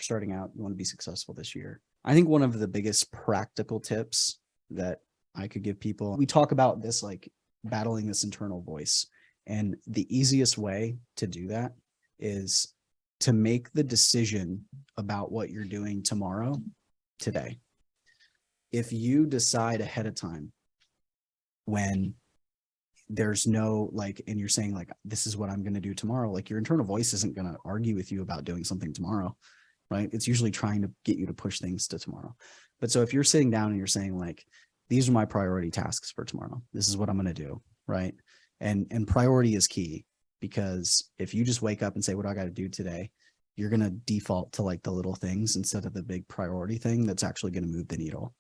you're starting out, you want to be successful this year. I think one of the biggest practical tips that I could give people, we talk about this, like battling this internal voice. And the easiest way to do that is to make the decision about what you're doing tomorrow, today. If you decide ahead of time when there's no like, and you're saying like, this is what I'm going to do tomorrow, like your internal voice isn't going to argue with you about doing something tomorrow, right? It's usually trying to get you to push things to tomorrow. But so if you're sitting down and you're saying like, these are my priority tasks for tomorrow, this is what I'm going to do, right? And priority is key, because if you just wake up and say, what do I got to do today? You're going to default to like the little things instead of the big priority thing that's actually going to move the needle.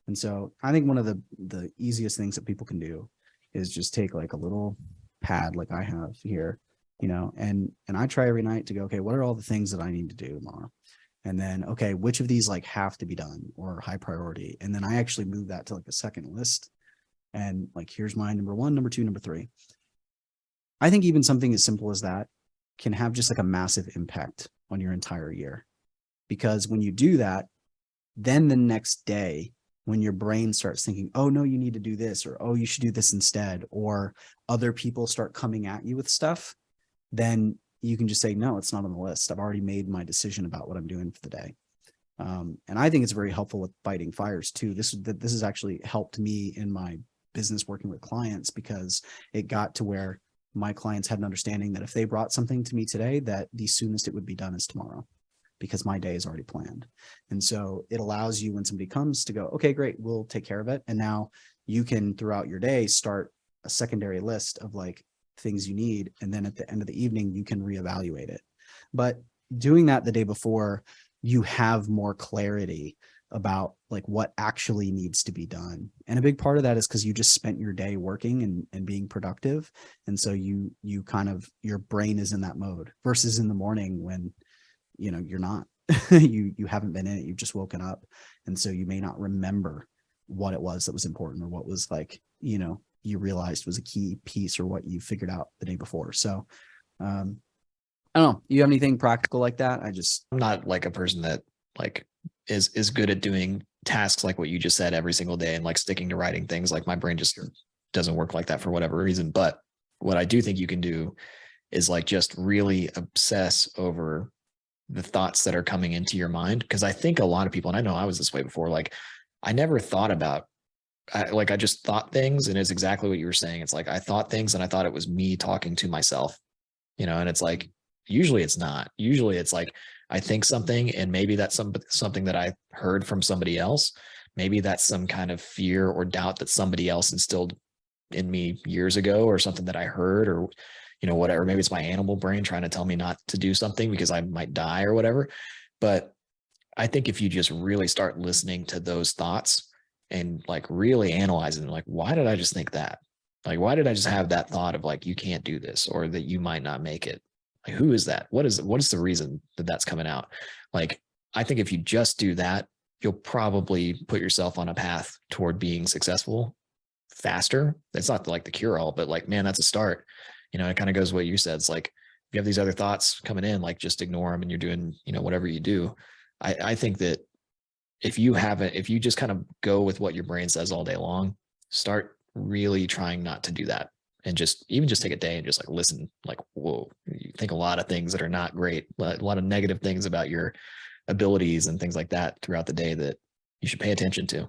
And so I think one of the easiest things that people can do is just take like a little pad like I have here, you know, and I try every night to go, okay, what are all the things that I need to do tomorrow? And then, okay, which of these like have to be done or high priority? And then I actually move that to like a second list. And like, here's my number one, number two, number three. I think even something as simple as that can have just like a massive impact on your entire year. Because when you do that, then the next day, when your brain starts thinking, oh no, you need to do this, or oh, you should do this instead, or other people start coming at you with stuff, then you can just say, no, it's not on the list. I've already made my decision about what I'm doing for the day. And I think it's very helpful with fighting fires too. This has actually helped me in my business working with clients, because it got to where my clients had an understanding that if they brought something to me today, that the soonest it would be done is tomorrow, because my day is already planned. And so it allows you, when somebody comes, to go, okay, great, we'll take care of it. And now you can, throughout your day, start a secondary list of like things you need. And then at the end of the evening, you can reevaluate it. But doing that the day before, you have more clarity about like what actually needs to be done. And a big part of that is because you just spent your day working and being productive. And so you kind of, your brain is in that mode, versus in the morning when, you know, you're not, you haven't been in it, you've just woken up. And so you may not remember what it was that was important, or what was like, you know, you realized was a key piece, or what you figured out the day before. So, I don't know, you have anything practical like that? I'm not like a person that like is good at doing tasks like what you just said every single day and like sticking to writing things. Like my brain just doesn't work like that for whatever reason. But what I do think you can do is like just really obsess over the thoughts that are coming into your mind. Because I think a lot of people, and I know I was this way before, like I never thought about, I just thought things, and it's exactly what you were saying. It's like I thought things and I thought it was me talking to myself, you know, and it's like, usually it's not. Usually it's like I think something, and maybe that's something that I heard from somebody else. Maybe that's some kind of fear or doubt that somebody else instilled in me years ago, or something that I heard, or, you know, whatever. Maybe it's my animal brain trying to tell me not to do something because I might die or whatever. But I think if you just really start listening to those thoughts and like really analyzing, like, why did I just think that? Like, why did I just have that thought of like, you can't do this, or that you might not make it? Like, who is that? What is the reason that that's coming out? Like, I think if you just do that, you'll probably put yourself on a path toward being successful faster. It's not like the cure all, but like, man, that's a start. You know, it kind of goes what you said. It's like, if you have these other thoughts coming in, like just ignore them and you're doing, you know, whatever you do. I think that if you just kind of go with what your brain says all day long, start really trying not to do that. And just take a day and just like listen, like, whoa, you think a lot of things that are not great, a lot of negative things about your abilities and things like that throughout the day that you should pay attention to.